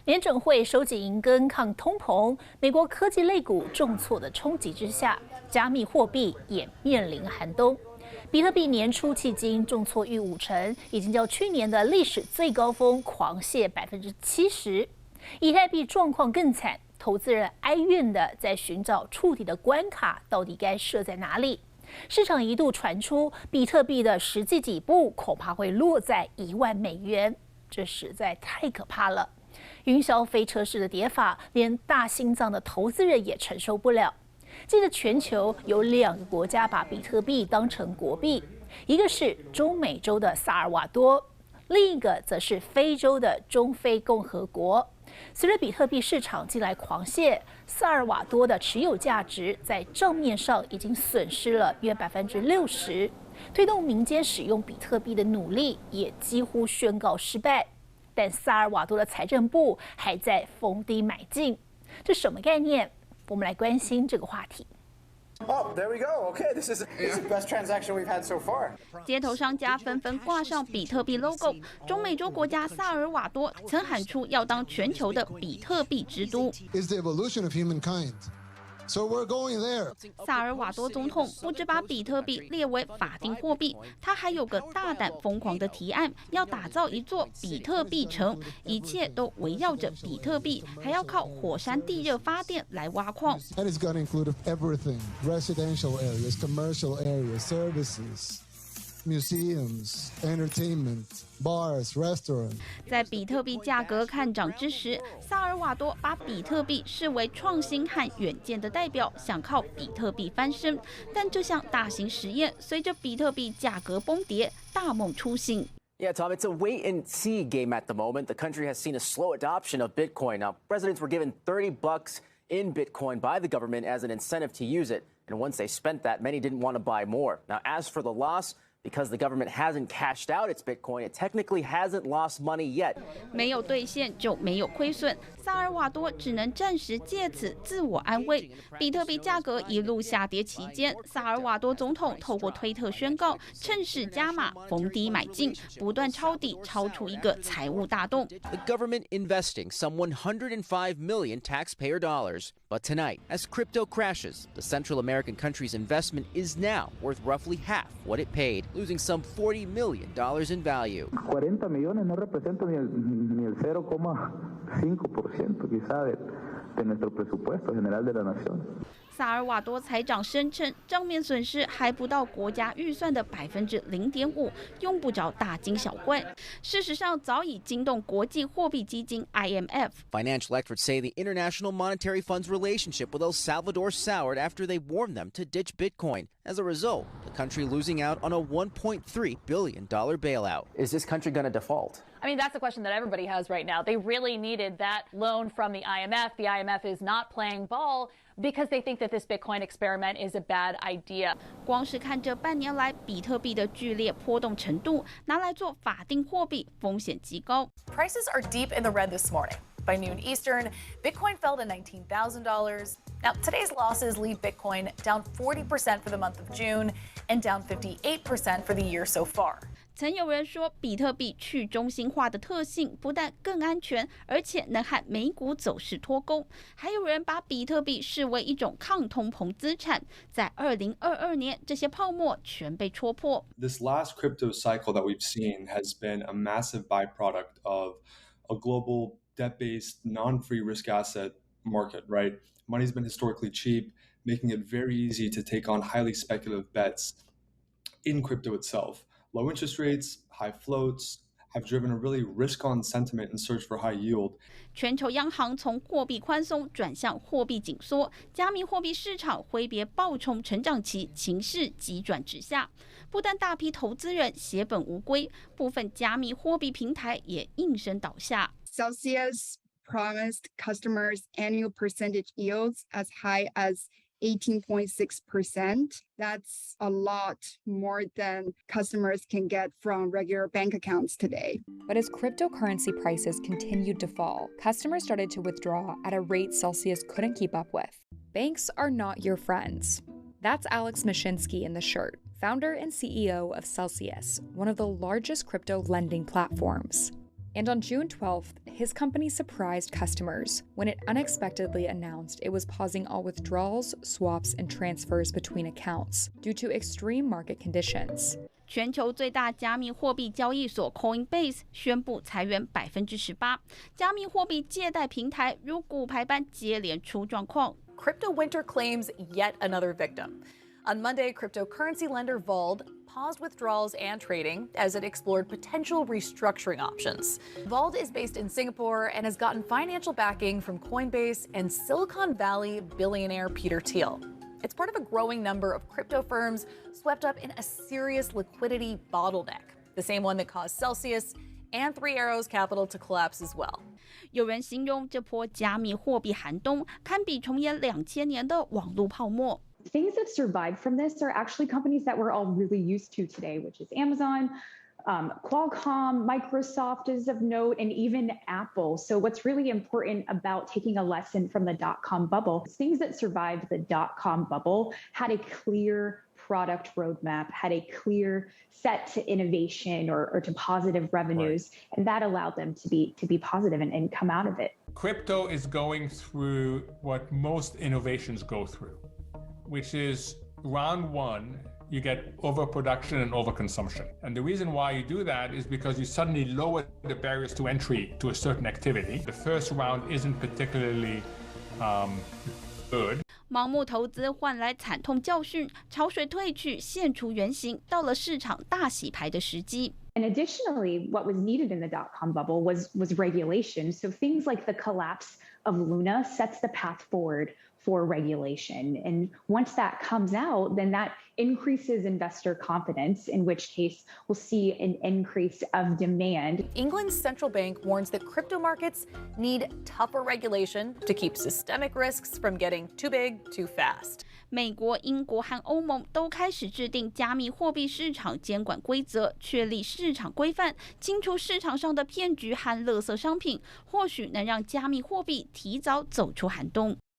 联准会收紧银根抗通膨，美国科技类股重挫的冲击之下，加密货币也面临寒冬。比特币年初迄今重挫逾50%，已经较去年的历史最高峰狂泻70%。以太币状况更惨，投资人哀怨的在寻找触底的关卡到底该设在哪里？市场一度传出比特币的实际底部恐怕会落在$10,000，这实在太可怕了。云霄飞车式的跌法，连大心脏的投资人也承受不了。记得全球有2个国家把比特币当成国币，一个是中美洲的萨尔瓦多，另一个则是非洲的中非共和国。随着比特币市场近来狂泻，萨尔瓦多的持有价值在账面上已经损失了约60%，推动民间使用比特币的努力也几乎宣告失败。但萨尔瓦多的财政部还在逢低买进，这什么概念？我们来关心这个话题。Oh, there we go. Okay, this is the best transaction we've had so far. 街头商家纷纷挂上比特币 logo。中美洲国家萨尔瓦多曾喊出要当全球的比特币之都。Is the evolution of humankind. So we're going there. 萨尔瓦多总统不只把比特币列为法定货币，他还有个大胆疯狂的提案，要打造一座比特币城，一切都围绕着比特币，还要靠火山地热发电来挖矿。That is going to include everything: residential areas, commercial areas, services, museums, entertainment, bars, restaurants. 在比特币价格看涨之时，萨尔瓦多把比特币视为创新和远见的代表，想靠比特币翻身。但这项大型实验随着比特币价格崩跌，大梦初醒。Yeah, Tom, it's a wait-and-see game at the moment. The country has seen a slow adoption of Bitcoin. Now, residents were given $30 in Bitcoin by the government as an incentive to use it. And once they spent that, many didn't want to buy more. Now, as for the loss, because the government hasn't cashed out its Bitcoin, it technically hasn't lost money yet. 没有兑现就没有亏损，萨尔瓦多只能暂时借此自我安慰。比特币价格一路下跌期间，萨尔瓦多总统透过推特宣告，趁势加码，逢低买进，不断抄底，超出一个财务大洞。The government investing some 105 million taxpayer dollars. But tonight, as crypto crashes, the Central American country's investment is now worth roughly half what it paid, losing some $40 million in value. 40 millones no representa ni el 0,5% quizá de nuestro presupuesto general de la nación. 萨尔瓦多财长声称，账面损失还不到国家预算的0.5%，用不着大惊小怪。事实上，早已惊动国际货币基金 IMF。Financial experts say the International Monetary Fund's relationship with El Salvador soured after they warned them to ditch Bitcoin. As a result, the country losing out on a $1.3 billion bailout. Is this country going to default? I mean, that's the question that everybody has right now. They really needed that loan from the IMF. The IMF is not playing ball because they think that this Bitcoin experiment is a bad idea. 光是看这半年来比特币的剧烈波动程度，拿来做法定货币风险极高。Prices are deep in the red this morning. By noon Eastern, Bitcoin fell to $19,000. Now, today's losses leave Bitcoin down 40% for the month of June and down 58% for the year so far. 曾有人说，比特币去中心化的特性不但更安全，而且能和美股走势脱钩。还有人把比特币视为一种抗通膨资产。在2022年，这些泡沫全被戳破。This last crypto cycle that we've seen has been a massive byproduct of a global debt-based, non-free risk asset market, right? Money's been historically cheap, making it very easy to take on highly speculative bets in crypto itself. Low interest rates, high floats have driven a really risk-on sentiment in search for high yield. 全球央行从货币宽松转向货币紧缩，加密货币市场挥别暴冲成长期，情势急转直下。不但大批投资人血本无归，部分加密货币平台也应声倒下。Celsius promised customers annual percentage yields as high as 18.6%. That's a lot more than customers can get from regular bank accounts today. But as cryptocurrency prices continued to fall, customers started to withdraw at a rate Celsius couldn't keep up with. Banks are not your friends. That's Alex Mashinsky in the shirt, founder and CEO of Celsius, one of the largest crypto lending platforms. And on June 12th, his company surprised customers when it unexpectedly announced it was pausing all withdrawals, swaps, and transfers between accounts due to extreme market conditions. 全球最大加密货币交易所 Coinbase 宣布裁员18%，加密货币借贷平台如骨牌般接连出状况。Crypto winter claims yet another victim. On Monday, cryptocurrency lender Vault paused withdrawals and trading as it explored potential restructuring options. Vault is based in Singapore and has gotten financial backing from Coinbase and Silicon Valley billionaire Peter Thiel. It's part of a growing number of crypto firms swept up in a serious liquidity bottleneck, the same one that caused Celsius and Three Arrows Capital to collapse as well. 有人形容这波加密货币寒冬堪比重演2000年的网络泡沫。Things that survived from this are actually companies that we're all really used to today, which is Amazon, Qualcomm, Microsoft is of note, and even Apple. So what's really important about taking a lesson from the dot-com bubble, things that survived the dot-com bubble had a clear product roadmap, had a clear set to innovation or to positive revenues, and that allowed them to be positive and come out of it. Crypto is going through what most innovations go through, which is round one, you get overproduction and overconsumption. And the reason why you do that is because you suddenly lower the barriers to entry to a certain activity. The first round isn't particularly good. 盲目投资换来惨痛教训，潮水退去，现出原形，到了市场大洗牌的时机。And additionally, what was needed in the dot-com bubble was regulation. So things like the collapse of Luna sets the path forward for regulation. And once that comes out, then that increases investor confidence, in which case we'll see an increase of demand. England's central bank warns that crypto markets need tougher regulation to keep systemic risks from getting too big too fast. 美国、英国和欧盟都开始制定加密货币市场监管规则，确立市场规范，清除市场上的骗局和垃圾商品，或许能让加密货币提早走出寒冬。